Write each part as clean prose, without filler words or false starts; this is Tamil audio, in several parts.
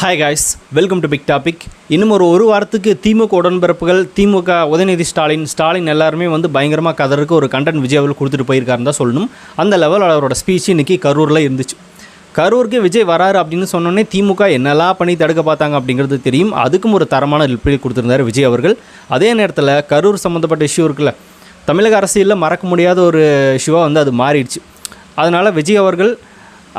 Hi guys, welcome to big topic. இன்னும் ஒரு வாரத்துக்கு திமுக உடன்பிறப்புகள், திமுக உதயநிதி ஸ்டாலின் எல்லாருமே பயங்கரமாக கதருக்கு ஒரு கண்டென்ட் விஜய் அவர்கள் கொடுத்துட்டு போயிருக்காருன்னு தான் சொல்லணும். அந்த லெவல் அவரோட ஸ்பீச் இன்றைக்கி கரூரில் இருந்துச்சு. கரூருக்கு விஜய் வராரு அப்படின்னு சொன்னோன்னே திமுக என்னெல்லாம் பண்ணி தடுக்க பார்த்தாங்க அப்படிங்கிறது தெரியும். அதுக்கும் ஒரு தரமான ரிப்ளை கொடுத்துருந்தார் விஜய் அவர்கள். அதே நேரத்தில் கரூர் சம்மந்தப்பட்ட இஷ்யூ இருக்குல்ல, தமிழக அரசியலில் மறக்க முடியாத ஒரு இஷ்யூவாக அது மாறிடுச்சு. அதனால் விஜய் அவர்கள்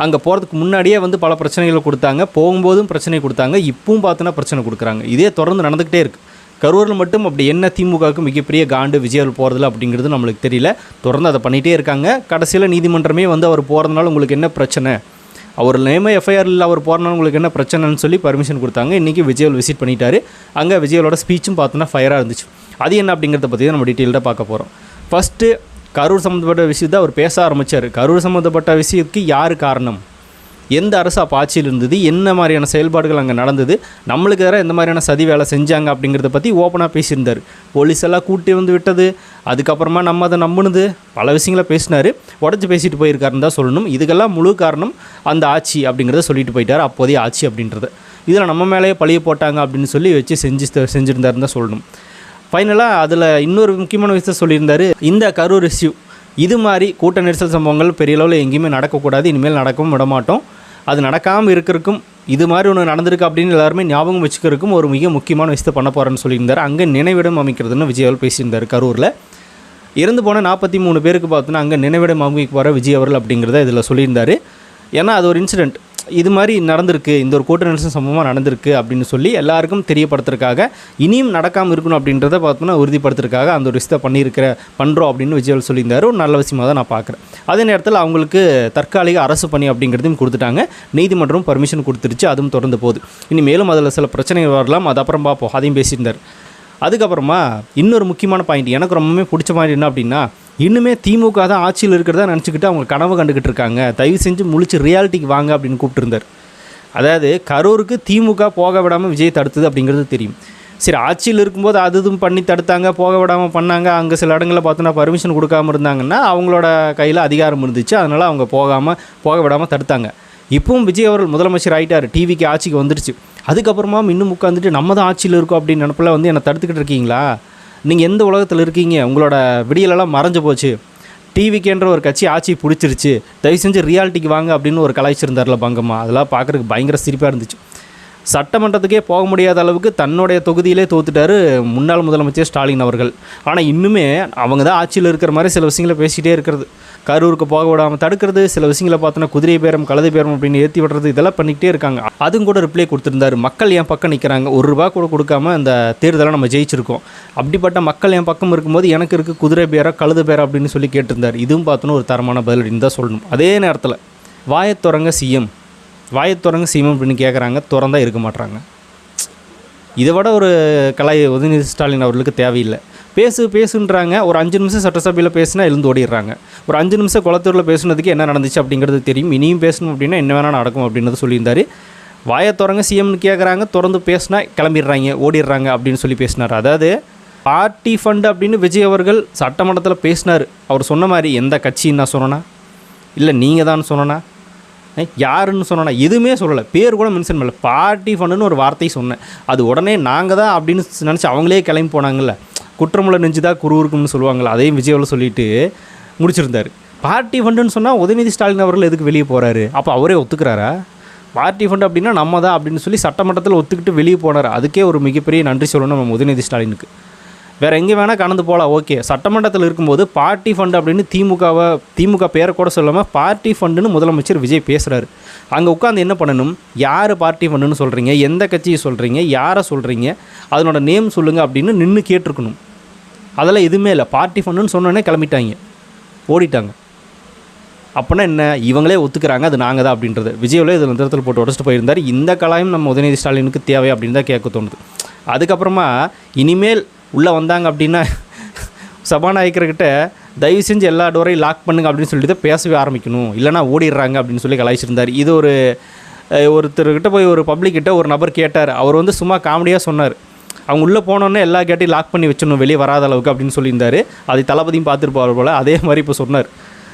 அங்கே போகிறதுக்கு முன்னாடியே பல பிரச்சனைகளை கொடுத்தாங்க, போகும்போதும் பிரச்சனை கொடுத்தாங்க, இப்பவும் பார்த்தோன்னா பிரச்சனை கொடுக்குறாங்க. இதே தொடர்ந்து நடந்துக்கிட்டே இருக்குது. கரூரில் மட்டும் அப்படி என்ன திமுகவுக்கு மிகப்பெரிய காண்டு விஜய் போகிறதில்ல அப்படிங்கிறது நம்மளுக்கு தெரியல. தொடர்ந்து அதை பண்ணிகிட்டே இருக்காங்க. கடைசியில் நீதிமன்றமே அவர் போகிறதுனால உங்களுக்கு என்ன பிரச்சனை, அவர் நேம எஃப்ஐஆர் இல்லை, அவர் போகிறனால உங்களுக்கு என்ன பிரச்சனைன்னு சொல்லி பர்மிஷன் கொடுத்தாங்க. இன்றைக்கி விஜய் விசிட் பண்ணிட்டாரு. அங்கே விஜயோட ஸ்பீச்சும் பார்த்தோன்னா ஃபயராக இருந்துச்சு. அது என்ன அப்படிங்கிறத பற்றி தான் நம்ம டீட்டெயில்டாக பார்க்க போகிறோம். ஃபஸ்ட்டு கரூர் சம்மந்தப்பட்ட விஷயத்தை அவர் பேச ஆரம்பித்தார். கரூர் சம்மந்தப்பட்ட விஷயத்துக்கு யார் காரணம், எந்த அரசு அப்போ ஆட்சியில் இருந்தது, என்ன மாதிரியான செயல்பாடுகள் அங்கே நடந்தது, நம்மளுக்கு வேறு எந்த மாதிரியான சதி வேலை செஞ்சாங்க அப்படிங்கிறத பற்றி ஓப்பனாக பேசியிருந்தார். போலீஸ் எல்லாம் கூட்டி விட்டது, அதுக்கப்புறமா நம்ம அதை நம்பினது, பல விஷயங்களை பேசினார். உடச்சி பேசிட்டு போயிருக்காருன்னு தான் சொல்லணும். இதுக்கெல்லாம் முழு காரணம் அந்த ஆட்சி அப்படிங்கிறத சொல்லிட்டு போயிட்டார். அப்போதைய ஆட்சி அப்படின்றது இதில் நம்ம மேலேயே பழிய போட்டாங்க அப்படின்னு சொல்லி வச்சு செஞ்சுருந்தாருன்னு தான் சொல்லணும். ஃபைனலாக அதில் இன்னொரு முக்கியமான விஷயத்தை சொல்லியிருந்தார். இந்த கரூர் இஷ்யூ இது மாதிரி கூட்ட நெரிசல் சம்பவங்கள் பெரிய அளவில் எங்கேயுமே நடக்கக்கூடாது, இனிமேல் நடக்கவும் விடமாட்டோம். அது நடக்காமல் இருக்கிறதுக்கும் இது மாதிரி ஒன்று நடந்திருக்கு அப்படின்னு எல்லாருமே ஞாபகம் வச்சுக்கிறதுக்கும் ஒரு மிக முக்கியமான விஷயத்தை பண்ண போகிறேன்னு சொல்லியிருந்தார். அங்கே நினைவிடம் அமைக்கிறதுன்னு விஜய் அவர்கள் பேசியிருந்தார். கரூரில் இறந்து போன 43 பேருக்கு பார்த்தோன்னா அங்கே நினைவிடம் அமைக்க போகிற விஜய் அவர்கள் அப்படிங்கிறத இதில் சொல்லியிருந்தார். ஏன்னா அது ஒரு இன்சிடெண்ட், இது மாதிரி நடந்திருக்கு, இந்த ஒரு கூட்ட நெரிசல் சம்பவமாக நடந்திருக்கு அப்படின்னு சொல்லி எல்லாருக்கும் தெரியப்படுத்துறதுக்காக, இனியும் நடக்காமல் இருக்கணும் அப்படின்றத பார்த்தோன்னா உறுதிப்படுத்துறதுக்காக அந்த ஒரு விஷயத்தை பண்ணுறோம் அப்படின்னு விஜய் சொல்லியிருந்தார். ஒரு நல்ல விஷயமாக தான் நான் பார்க்குறேன். அதே நேரத்தில் அவங்களுக்கு தற்காலிக அரசு பணி அப்படிங்கிறதையும் கொடுத்துட்டாங்க. நீதிமன்றம் பர்மிஷன் கொடுத்துருச்சு, அதுவும் தொடர்ந்து போகுது. இனிமேலும் அதில் சில பிரச்சனைகள் வரலாம், அது அப்புறம் பார்ப்போம், அதையும் பேசியிருந்தார். அதுக்கப்புறமா இன்னொரு முக்கியமான பாயிண்ட் எனக்கு ரொம்பவே பிடிச்ச மாதிரி என்ன அப்படின்னா, இன்னுமே திமுக தான் ஆட்சியில் இருக்கிறதா நினச்சிக்கிட்டு அவங்க கனவு கண்டுக்கிட்டு இருக்காங்க, தயவு செஞ்சு முழிச்சு ரியாலிட்டிக்கு வாங்க அப்படின்னு கூப்பிட்டுருந்தார். அதாவது கரூருக்கு திமுக போக விடாமல் விஜய் தடுத்தது அப்படிங்கிறது தெரியும். சரி, ஆட்சியில் இருக்கும்போது அது இதுவும் பண்ணி தடுத்தாங்க, போக விடாமல் பண்ணாங்க, அங்கே சில இடங்களில் பார்த்தோன்னா பர்மிஷன் கொடுக்காமல் இருந்தாங்கன்னா அவங்களோட கையில் அதிகாரம் இருந்துச்சு, அதனால் அவங்க போக விடாமல் தடுத்தாங்க. இப்பவும் விஜய் அவர்கள் முதலமைச்சர் ஆகிட்டார், டிவிக்கு ஆட்சிக்கு வந்துடுச்சு. அதுக்கப்புறமா இன்னும் உட்காந்துட்டு நம்ம தான் ஆட்சியில் இருக்கோம் அப்படின்னு நினப்பில் என்னை தடுத்துக்கிட்டு இருக்கீங்களா, நீங்கள் எந்த உலகத்தில் இருக்கீங்க, உங்களோட விடியலெல்லாம் மறைஞ்சு போச்சு, டிவிக்குன்ற ஒரு கட்சி ஆட்சி பிடிச்சிருச்சு, தயவு செஞ்சு ரியாலிட்டிக்கு வாங்க அப்படின்னு ஒரு கலாய்ச்சிருந்தார்ல பங்கம்மா. அதெல்லாம் பார்க்குறதுக்கு பயங்கர சிரிப்பாக இருந்துச்சு. சட்டமன்றத்துக்கே போக முடியாத அளவுக்கு தன்னுடைய தொகுதியிலே தோத்துட்டார் முன்னாள் முதலமைச்சர் ஸ்டாலின் அவர்கள். ஆனால் இன்னுமே அவங்க தான் ஆட்சியில் இருக்கிற மாதிரி சில விஷயங்களை பேசிகிட்டே இருக்கிறது, கரூருக்கு போக விடாமல் தடுக்கிறது, சில விஷயங்களை பார்த்தோன்னா குதிரை பேரம் கழுதை பேரம் அப்படின்னு ஏற்றி விடுறது, இதெல்லாம் பண்ணிக்கிட்டே இருக்காங்க. அதுவும் கூட ரிப்ளை கொடுத்துருந்தாரு. மக்கள் என் பக்கம் நிற்கிறாங்க, ₹1 கூட கொடுக்காம இந்த தேர்தலை நம்ம ஜெயிச்சிருக்கோம், அப்படிப்பட்ட மக்கள் என் பக்கம் இருக்கும்போது எனக்கு இருக்குது குதிரை பேரம் கழுதை பேரம் அப்படின்னு சொல்லி கேட்டிருந்தார். இதுவும் பார்த்தோன்னா ஒரு தரமான பதில் அப்படின்னு தான் சொல்லணும். அதே நேரத்தில் வாயத்துறங்க சிஎம் அப்படின்னு கேட்குறாங்க, திறந்தா இருக்க மாட்டுறாங்க. இதை விட ஒரு உதயநிதி ஸ்டாலின் அவர்களுக்கு தேவையில்லை. பேசுன்றாங்க, ஒரு 5 நிமிஷம் சட்டசபையில் பேசினா எழுந்து ஓடிடுறாங்க. ஒரு 5 நிமிஷம் குளத்தூரில் பேசுனதுக்கு என்ன நடந்துச்சு அப்படிங்கிறது தெரியும். இனியும் பேசணும் அப்படின்னா என்ன வேணால் நடக்கும் அப்படின்றது சொல்லியிருந்தார். வாயத்துறங்க சிஎம்னு கேட்குறாங்க, திறந்து பேசினா கிளம்பிடுறாங்க, ஓடிடுறாங்க அப்படின்னு சொல்லி பேசினார். அதாவது பார்ட்டி ஃபண்டு அப்படின்னு விஜய் அவர்கள் சட்டமன்றத்தில் பேசினார். அவர் சொன்ன மாதிரி எந்த கட்சின்னு நான் சொன்னேன்னா, இல்லை நீங்கள் தான் சொன்னேன்னா, யாருன்னு சொன்னா, எதுவுமே சொல்லலை, பேர் கூட மென்ஷன் பண்ணல. பார்ட்டி ஃபண்டுன்னு ஒரு வார்த்தை சொன்னேன், அது உடனே நாங்கள் தான் அப்படின்னு நினச்சி அவங்களே கிளம்பி போனாங்கல்ல, குற்றமுள்ள நெஞ்சு தான் குருவுக்குன்னு சொல்லுவாங்கள்ல, அதையும் விஜயாவில் சொல்லிட்டு முடிச்சிருந்தார். பார்ட்டி ஃபண்டுன்னு சொன்னால் உதயநிதி ஸ்டாலின் அவர்கள் எதுக்கு வெளியே போகிறாரு, அப்போ அவரே ஒத்துக்கிறாரா? பார்ட்டி ஃபண்டு அப்படின்னா நம்ம தான் அப்படின்னு சொல்லி சட்டமன்றத்தில் ஒத்துக்கிட்டு வெளியே போனார். அதுக்கே ஒரு மிகப்பெரிய நன்றி சொல்லணும் நம்ம உதயநிதி ஸ்டாலினுக்கு. வேறு எங்கே வேணால் கலந்து போகலாம், ஓகே. சட்டமன்றத்தில் இருக்கும்போது பார்ட்டி ஃபண்டு அப்படின்னு திமுக பேரை கூட சொல்லாமல் பார்ட்டி ஃபண்டுன்னு முதலமைச்சர் விஜய் பேசுகிறாரு. அங்கே உட்காந்து என்ன பண்ணணும், யார் பார்ட்டி ஃபண்டுன்னு சொல்கிறீங்க, எந்த கட்சியை சொல்கிறீங்க, யாரை சொல்கிறீங்க, அதனோட நேம் சொல்லுங்கள் அப்படின்னு நின்று கேட்டிருக்கணும். அதெல்லாம் எதுவுமே இல்லை. பார்ட்டி ஃபண்டுன்னு சொன்னோன்னே கிளம்பிட்டாங்க, ஓடிட்டாங்க. அப்படின்னா என்ன, இவங்களே ஒத்துக்கிறாங்க அது நாங்கள் தான் அப்படின்றது. விஜயில் இதில் நிறுத்தல் போட்டு உடச்சிட்டு போயிருந்தார். இந்த கலாயம் நம்ம உதயநிதி ஸ்டாலினுக்கு தேவை அப்படின்னு தான் கேட்க தோணுது. அதுக்கப்புறமா இனிமேல் உள்ளே வந்தாங்க அப்படின்னா சபாநாயகர்கிட்ட தயவு செஞ்சு எல்லா டோரையும் லாக் பண்ணுங்க அப்படின்னு சொல்லிட்டு பேசவே ஆரம்பிக்கணும், இல்லைனா ஓடிடுறாங்க அப்படின்னு சொல்லி கலாய்ச்சிருந்தார். இது ஒருத்தர்கிட்ட போய் ஒரு பப்ளிக்கிட்ட ஒரு நபர் கேட்டார். அவர் சும்மா காமெடியாக சொன்னார், அவங்க உள்ளே போனோன்னே எல்லா கேட்டையும் லாக் பண்ணி வச்சிடணும் வெளியே வராத அளவுக்கு அப்படின்னு சொல்லியிருந்தார். அதை தளபதியும் பார்த்துருப்பார் போல். அதே மாதிரி இப்போ சொன்னார்,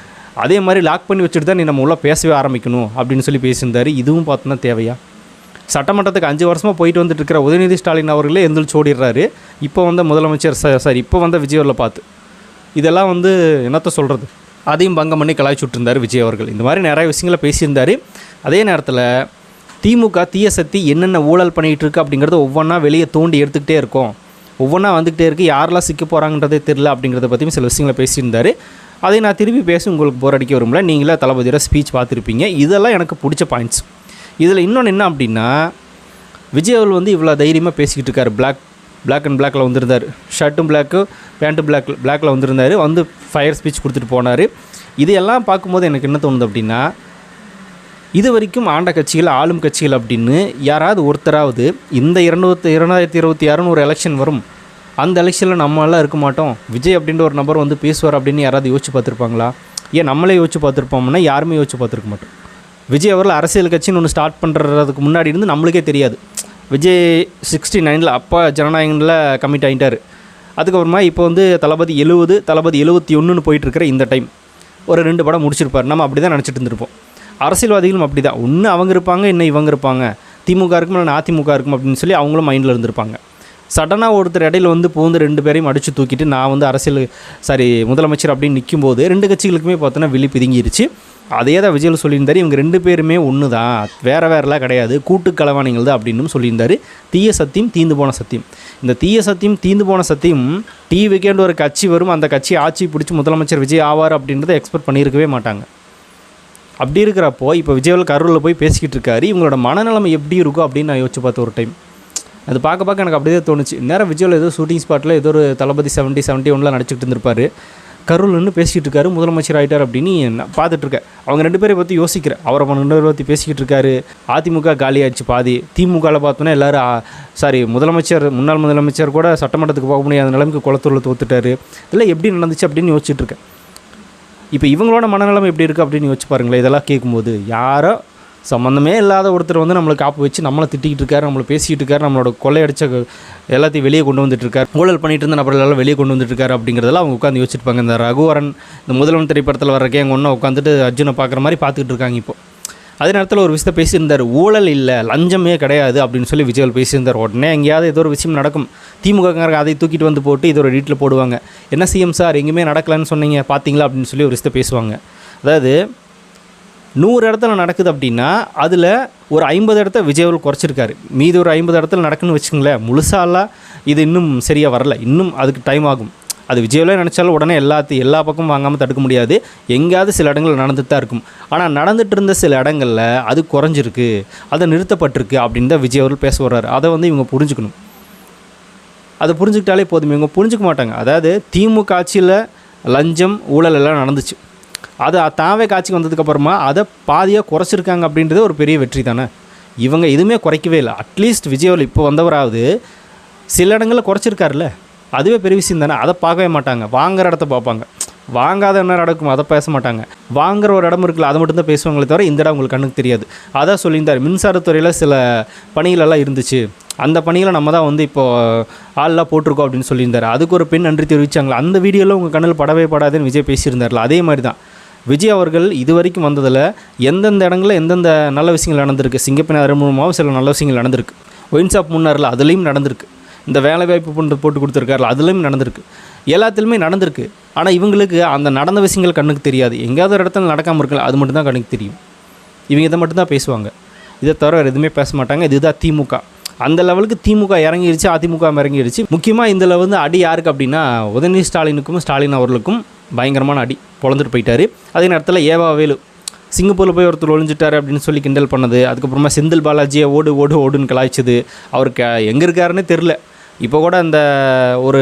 அதே மாதிரி லாக் பண்ணி வச்சுட்டு தான் நீ நம்ம உள்ளே பேசவே ஆரம்பிக்கணும் அப்படின்னு சொல்லி பேசியிருந்தார். இதுவும் பார்த்தோன்னா தேவையா? சட்டமன்றத்துக்கு 5 வருஷமாக போயிட்டு வந்துட்டு இருக்கிற உதயநிதி ஸ்டாலின் அவர்களே எந்திரிச்சு ஓடிடுறாரு. இப்போ வந்த முதலமைச்சர் இப்போ வந்த விஜய் பார்த்து இதெல்லாம் வந்து என்னத்த சொல்கிறது, அதையும் பங்கம் பண்ணி கலாய்ச்சுட்ருந்தார் விஜய் அவர்கள். இந்த மாதிரி நிறைய விஷயங்களை பேசியிருந்தார். அதே நேரத்தில் திமுக தீய சக்தி என்னென்ன ஊழல் பண்ணிகிட்டு இருக்குது அப்படிங்கிறத ஒவ்வொன்றா வெளியே தோண்டி எடுத்துக்கிட்டே இருக்கோம், ஒவ்வொன்றா வந்துக்கிட்டே இருக்குது, யாரெல்லாம் சிக்க போகிறாங்கன்றதே தெரில அப்படிங்கிறத பற்றியும் சில விஷயங்களை பேசியிருந்தார். அதை நான் திருப்பி பேசி உங்களுக்கு போர் அடிக்க வரும்ல, நீங்களே தளபதியோட ஸ்பீச் பார்த்துருப்பீங்க. இதெல்லாம் எனக்கு பிடிச்ச பாயிண்ட்ஸ். இதில் இன்னொன்று என்ன அப்படின்னா, விஜய் அவர்கள் வந்து இவ்வளோ தைரியமாக பேசிக்கிட்டு இருக்காரு. பிளாக் அண்ட் பிளாக்கில் வந்திருந்தார், ஷர்ட்டும் பிளாக்கு பேண்ட்டும் பிளாக்கில் வந்திருந்தார், வந்து ஃபயர் ஸ்பீச் கொடுத்துட்டு போனார். இதையெல்லாம் பார்க்கும்போது எனக்கு என்ன தோணுது அப்படின்னா, இது வரைக்கும் ஆண்ட கட்சிகள் ஆளும் கட்சிகள் அப்படின்னு யாராவது ஒருத்தராவது இந்த 2026 ஒரு எலெக்ஷன் வரும், அந்த எலெக்ஷனில் நம்மளாம் இருக்க மாட்டோம், விஜய் அப்படின்ற ஒரு நபர் வந்து பேசுவார் அப்படின்னு யாராவது யோசிச்சு பார்த்துருப்பாங்களா? ஏன் நம்மளே யோசிச்சு பார்த்துருப்போம்னா யாருமே யோசிச்சு பார்த்துருக்க மாட்டோம். விஜய் அவர்கள் அரசியல் கட்சின்னு ஒன்று ஸ்டார்ட் பண்ணுறதுக்கு முன்னாடி இருந்து நம்மளுக்கே தெரியாது. விஜய் 69 அப்போ ஜனநாயகனில் கமிட் ஆகிட்டார். அதுக்கப்புறமா இப்போ வந்து தளபதி 70 தளபதி 71 போயிட்டுருக்கிற இந்த டைம் ஒரு 2 படம் முடிச்சிருப்பார். நம்ம அப்படி தான் நினச்சிட்டு இருந்திருப்போம். அரசியல்வாதிகளும் அப்படி தான், ஒன்று அவங்க இருப்பாங்க, இன்னும் இவங்க இருப்பாங்க, திமுக இருக்கும் இல்லை அதிமுக இருக்கும் அப்படின்னு சொல்லி அவங்களும் மைண்டில் இருந்திருப்பாங்க. சடனாக ஒருத்தர் இடையில வந்து பூந்து 2 பேரையும் அடித்து தூக்கிட்டு நான் வந்து முதலமைச்சர் அப்படின்னு நிற்கும்போது 2 கட்சிகளுக்குமே பார்த்தோன்னா விழி பிதுங்கிருச்சு. அதே தான் விஜய் சொல்லியிருந்தார், இவங்க 2 பேருமே ஒன்று தான், வேறெல்லாம் கிடையாது, கூட்டு களவாணிகள் தான் அப்படின்னு சொல்லியிருந்தார். தீய சத்தியம் தீந்து போன சத்தியம். இந்த தீய சத்தியம் தீந்து போன சத்தியம் டிவிக்கேண்டு ஒரு கட்சி வரும், அந்த கட்சி ஆட்சி பிடிச்சி முதலமைச்சர் விஜய் ஆவார் அப்படின்றத எக்ஸ்பெக்ட் பண்ணியிருக்கவே மாட்டாங்க. அப்படி இருக்கிறப்போ இப்போ விஜய் கரூரில் போய் பேசிக்கிட்டு இருக்காரு. இவங்களோட மனநிலைமை எப்படி இருக்கும் அப்படின்னு நான் யோசிச்சு பார்த்தேன் ஒரு டைம். அது பார்க்க எனக்கு அப்படியே தோணுச்சு. நேரம் விஜய் ஏதோ ஷூட்டிங் ஸ்பாட்டில் ஏதோ ஒரு தளபதி 71 நடிச்சிட்டு இருந்திருப்பார், கரூர்லன்னு பேசிக்கிட்டு இருக்காரு, முதலமைச்சர் ஆகிட்டார் அப்படின்னு நான் பார்த்துட்ருக்கேன். அவங்க 2 பேரை பற்றி யோசிக்கிறேன். அவரை 2 பேரை பற்றி பேசிக்கிட்டு இருக்காரு. அதிமுக காலி ஆயிடுச்சு பாதி, திமுகவில் பார்த்தோன்னா எல்லோரும் முன்னாள் முதலமைச்சர் கூட சட்டமன்றத்துக்கு போக முடியாத நிலைமைக்கு குளத்தூரில் தோத்துட்டார். இதெல்லாம் எப்படி நடந்துச்சு அப்படின்னு யோசிச்சுட்டு இருக்கேன். இப்போ இவங்களோட மனநிலைமை எப்படி இருக்குது அப்படின்னு யோசிச்சு பாருங்களேன். இதெல்லாம் கேட்கும்போது யாரோ சம்மந்தமே இல்லாத ஒருத்தர் வந்து நம்மளை காப்பு வச்சு நம்மளை திட்டிக்கிட்டு இருக்காரு, நம்மளை பேசிக்கிட்டு இருக்காரு, நம்மளோட கொள்ளையடிச்ச எல்லாத்தையும் வெளியே கொண்டு வந்துட்டுருக்காரு, ஊழல் பண்ணிட்டு இருந்த நபர்களெல்லாம் வெளியே கொண்டு வந்துட்டுருக்காரு அப்படிங்கிறதெல்லாம் அவங்க உட்காந்து யோசிச்சிருப்பாங்க. இந்த ரகுவரன் இந்த முதல்வன் திரைப்படத்தில் வர்றக்கே அங்கே ஒன்றா உட்காந்துட்டு அர்ஜுனை பார்க்குற மாதிரி பார்த்துக்கிட்டு இருக்காங்க. இப்போ அதே நேரத்தில் ஒரு விஷயத்தை பேசியிருந்தார், ஊழல் இல்லை லஞ்சமே கிடையாது அப்படின்னு சொல்லி விஜய் பேசியிருந்தார். உடனே எங்கேயாவது ஏதோ ஒரு விஷயம் நடக்கும், திமுகக்காரங்க அதை தூக்கிட்டு வந்து போட்டு இது ஒரு வீட்டில் போடுவாங்க, என்ன சிஎம் சார் எங்கேயுமே நடக்கலான்னு சொன்னீங்க பார்த்தீங்களா அப்படின்னு சொல்லி ஒரு விஷயத்தை பேசுவாங்க. அதாவது 100 இடத்துல நடக்குது அப்படின்னா அதில் ஒரு 50 இடத்த விஜய் குறைச்சிருக்காரு, மீதி ஒரு 50 இடத்துல நடக்குன்னு வச்சுங்களேன். முழுசாலாம் இது இன்னும் சரியாக வரல, இன்னும் அதுக்கு டைம் ஆகும். அது விஜயில் நினச்சாலும் உடனே எல்லா பக்கமும் வாங்காமல் தடுக்க முடியாது, எங்கேயாவது சில இடங்கள் நடந்துட்டு தான் இருக்கும். ஆனால் நடந்துகிட்டு இருந்த சில இடங்களில் அது குறைஞ்சிருக்கு, அதை நிறுத்தப்பட்டிருக்கு அப்படின்னு தான் விஜய் அவர்கள் பேச வர்றாரு. அதை வந்து இவங்க புரிஞ்சுக்கணும். அதை புரிஞ்சுக்கிட்டாலே போதும். இவங்க புரிஞ்சுக்க மாட்டாங்க. அதாவது திமுக ஆட்சியில் லஞ்சம் ஊழல் எல்லாம் நடந்துச்சு, அது தாவே காட்சிக்கு வந்ததுக்கப்புறமா அதை பாதியாக குறைச்சிருக்காங்க அப்படின்றது ஒரு பெரிய வெற்றி தானே. இவங்க எதுவுமே குறைக்கவே இல்லை. அட்லீஸ்ட் விஜய் இப்போ வந்தவராவது சில இடங்களில் குறைச்சிருக்காருல்ல, அதுவே பெரிய விஷயம் தானே. அதை பார்க்கவே மாட்டாங்க, வாங்குகிற இடத்த பார்ப்பாங்க. வாங்காத என்ன நடக்கும் அதை பேச மாட்டாங்க. வாங்குகிற ஒரு இடம் இருக்குல்ல அதை மட்டும்தான் பேசுவாங்களே தவிர இந்த இடம் உங்களுக்கு கண்ணுக்கு தெரியாது. அதான் சொல்லியிருந்தார், மின்சாரத்துறையில் சில பணிகளெல்லாம் இருந்துச்சு, அந்த பணிகளை நம்ம தான் வந்து இப்போது ஆள்லாம் போட்டிருக்கோம் அப்படின்னு சொல்லியிருந்தார். அதுக்கு ஒரு பெண் நன்றி தெரிவித்தாங்களா, அந்த வீடியோவில் உங்கள் கண்ணில் படவே படாதுன்னு விஜய் பேசியிருந்தார்ல. அதே மாதிரி தான் விஜய் அவர்கள் இது வரைக்கும் வந்ததில் எந்தெந்த இடங்களில் எந்தெந்த நல்ல விஷயங்கள் நடந்திருக்கு, சிங்கப்பெண் அறிமுகமாகவும் சில நல்ல விஷயங்கள் நடந்திருக்கு. ஒயின் ஷாப் முன்னாரில் அதுலேயும் நடந்திருக்கு, இந்த வேலை வாய்ப்பு போட்டு கொடுத்துருக்காருல அதுலேயும் நடந்திருக்கு, எல்லாத்துலேயுமே நடந்திருக்கு. ஆனால் இவங்களுக்கு அந்த நடந்த விஷயங்கள் கண்ணுக்கு தெரியாது, எங்கேயாவது ஒரு இடத்துல நடக்காமல் இருக்கலாம், அது மட்டும்தான் கண்ணுக்கு தெரியும். இவங்க இதை மட்டும்தான் பேசுவாங்க, இதை தவிர வேறு எதுவுமே பேச மாட்டாங்க. இதுதான் திமுக. அந்த லெவலுக்கு திமுக இறங்கிடுச்சு, அதிமுக இறங்கிடுச்சு. முக்கியமாக இதில் வந்து அடி யாருக்கு அப்படின்னா உதயநிதி ஸ்டாலின் அவர்களுக்கும் பயங்கரமான அடி பொழந்துட்டு போயிட்டார். அதே நேரத்தில் ஏவாவேலு சிங்கப்பூரில் போய் ஒருத்தர் ஒழிஞ்சிட்டார் அப்படின்னு சொல்லி கிண்டல் பண்ணது, அதுக்கப்புறமா செந்தில் பாலாஜியை ஓடுன்னு கலாய்ச்சது, அவருக்கு எங்கே இருக்காருன்னு தெரில. இப்போ கூட அந்த ஒரு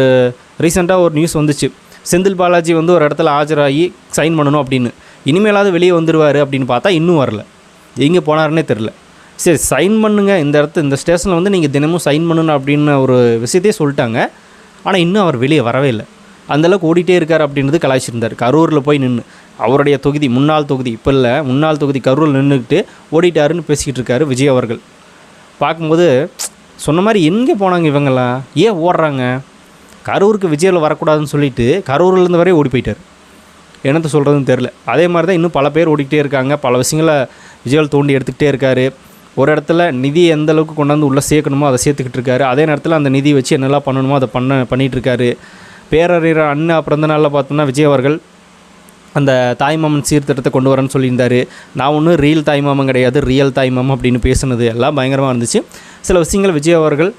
ரீசெண்டாக ஒரு நியூஸ் வந்துச்சு, செந்தில் பாலாஜி வந்து ஒரு இடத்துல ஆஜராகி சைன் பண்ணணும் அப்படின்னு, இனிமேலாவது வெளியே வந்துடுவார் அப்படின்னு பார்த்தா இன்னும் வரல, எங்கே போனாருன்னே தெரில. சரி சைன் பண்ணுங்க, இந்த ஸ்டேஷனில் வந்து நீங்கள் தினமும் சைன் பண்ணணும் அப்படின்னு ஒரு விஷயத்தையே சொல்லிட்டாங்க. ஆனால் இன்னும் அவர் வெளியே வரவே இல்லை, அந்தளவுக்கு ஓடிட்டே இருக்கார் அப்படின்றது கலாய்ச்சிருந்தார். கரூரில் போய் நின்று அவருடைய தொகுதி முன்னாள் தொகுதி கரூரில் நின்றுக்கிட்டு ஓடிட்டாருன்னு பேசிக்கிட்டு இருக்காரு விஜய் அவர்கள். பார்க்கும்போது சொன்ன மாதிரி எங்கே போனாங்க இவங்கெல்லாம், ஏன் ஓடுறாங்க? கரூருக்கு விஜயில் வரக்கூடாதுன்னு சொல்லிட்டு கரூர்லேருந்து வரையும் ஓடி போயிட்டார். என்னத்தை சொல்கிறதுன்னு தெரில. அதே மாதிரி தான் இன்னும் பல பேர் ஓடிக்கிட்டே இருக்காங்க, பல விஷயங்களை விஜய் தோண்டி எடுத்துக்கிட்டே இருக்கார். ஒரு இடத்துல நிதி எந்த அளவுக்கு கொண்டாந்து உள்ளே சேர்க்கணுமோ அதை சேர்த்துக்கிட்டு இருக்காரு. அதே நேரத்தில் அந்த நிதி வச்சு என்னெல்லாம் பண்ணணுமோ அதை பண்ணிகிட்ருக்காரு. பேரறிஞர் அண்ணா பிறந்த நாளில் பார்த்தோம்னா விஜய் அவர்கள் அந்த தாய்மாமன் சீர்திருத்தத்தை கொண்டு வரேன்னு சொல்லியிருந்தார். நான் ஒன்றும் ரியல் தாய்மாமன் கிடையாது, ரியல் தாய்மாமன் அப்படின்னு பேசுனது எல்லாம் பயங்கரமாக இருந்துச்சு. சில விஷயங்கள் விஜய் அவர்கள்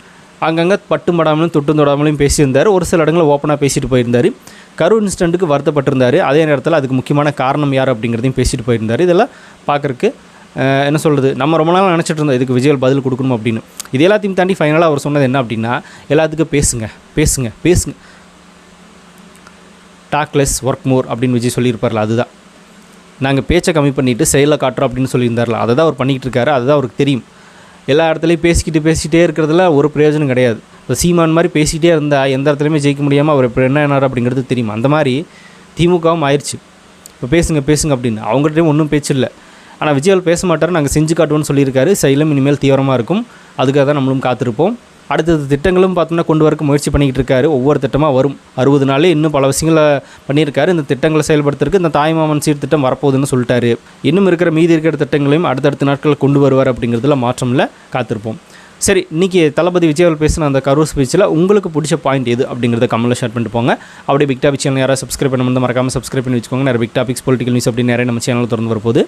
அங்கங்கே பட்டும் படாமலும் தொட்டும் தொடாமலையும் பேசியிருந்தார். ஒரு சில இடங்களில் ஓப்பனாக பேசிட்டு போயிருந்தார். கரூர் இன்சிடெண்ட்டுக்கு வருத்தப்பட்டிருந்தார். அதே நேரத்தில் அதுக்கு முக்கியமான காரணம் யார் அப்படிங்கிறதையும் பேசிட்டு போயிருந்தார். இதெல்லாம் பார்க்குறக்கு என்ன சொல்கிறது, நம்ம ரொம்ப நாள் நினச்சிட்டு இருந்தோம் இதுக்கு விஜய் பதில் கொடுக்கணும் அப்படின்னு. இது எல்லாத்தையும் தாண்டி ஃபைனலாக அவர் சொன்னது என்ன அப்படின்னா, எல்லாத்துக்கும் பேசுங்க பேசுங்க பேசுங்க, டாக் லெஸ் ஒர்க் மோர் அப்படின்னு விஜய் சொல்லியிருப்பார்ல, அதுதான் நாங்கள் பேச்சை கம்மி பண்ணிவிட்டு செயலில் காட்டுறோம் அப்படின்னு சொல்லியிருந்தார்ல, அதை தான் அவர் பண்ணிக்கிட்டு இருக்காரு. அதுதான் அவருக்கு தெரியும். எல்லா இடத்துலையும் பேசிக்கிட்டே இருக்கிறதுல ஒரு பிரயோஜனம் கிடையாது. இப்போ சீமான் மாதிரி பேசிக்கிட்டே இருந்தால் எந்த இடத்துலையுமே ஜெயிக்க முடியாமல் அவர் இப்போ என்ன என்னார் அப்படிங்கிறது தெரியும். அந்த மாதிரி திமுகவும் ஆயிடுச்சு. இப்போ பேசுங்க பேசுங்க அப்படின்னு அவங்கள்ட்டையும் ஒன்றும் பேச்சு இல்லை. ஆனால் விஜய் பேச மாட்டார், நாங்கள் செஞ்சு காட்டுவோன்னு சொல்லியிருக்காரு. செயலும் இனிமேல் தீவிரமாக இருக்கும். அதுக்காக தான் நம்மளும் காத்திருப்போம். அடுத்தது திட்டங்களும் பார்த்தோம்னா கொண்டு வரக்கு முயற்சி பண்ணிக்கிட்டு இருக்காரு. ஒவ்வொரு திட்டமாக வரும். 60 நாளே இன்னும் பல விஷயங்களை பண்ணியிருக்காரு. இந்த திட்டங்களை செயல்படுத்துறதுக்கு இந்த தாய்மாமன் சீர்திட்டம் வரப்போகுதுன்னு சொல்லிட்டாரு. இன்னும் மீதி இருக்கிற திட்டங்களையும் அடுத்தடுத்த நாட்களில் கொண்டு வருவார் அப்படிங்கிறதுல மாற்றம் இல்லை, காத்திருப்போம். சரி, இன்றைக்கி தளபதி விஜய் பேசின அந்த கரூர் ஸ்பீச்சில் உங்களுக்கு பிடிச்ச பாயிண்ட் எது அப்படிங்கிறத கமெண்ட்டில் ஷேர் பண்ணிட்டு போங்க. அப்படியே பிக் டாபிக் சேனல் யாராவது சப்ஸ்கிரைப் பண்ண மறக்காமல் சப்ஸ்கிரைப் பண்ணி வச்சுக்கோங்க. நிறைய பிக் டாபிக்ஸ், பொலிட்டிக்கல் நியூஸ் அப்படின்னு நிறைய நம்ம சேனலில் திறந்து வரப்போகுது.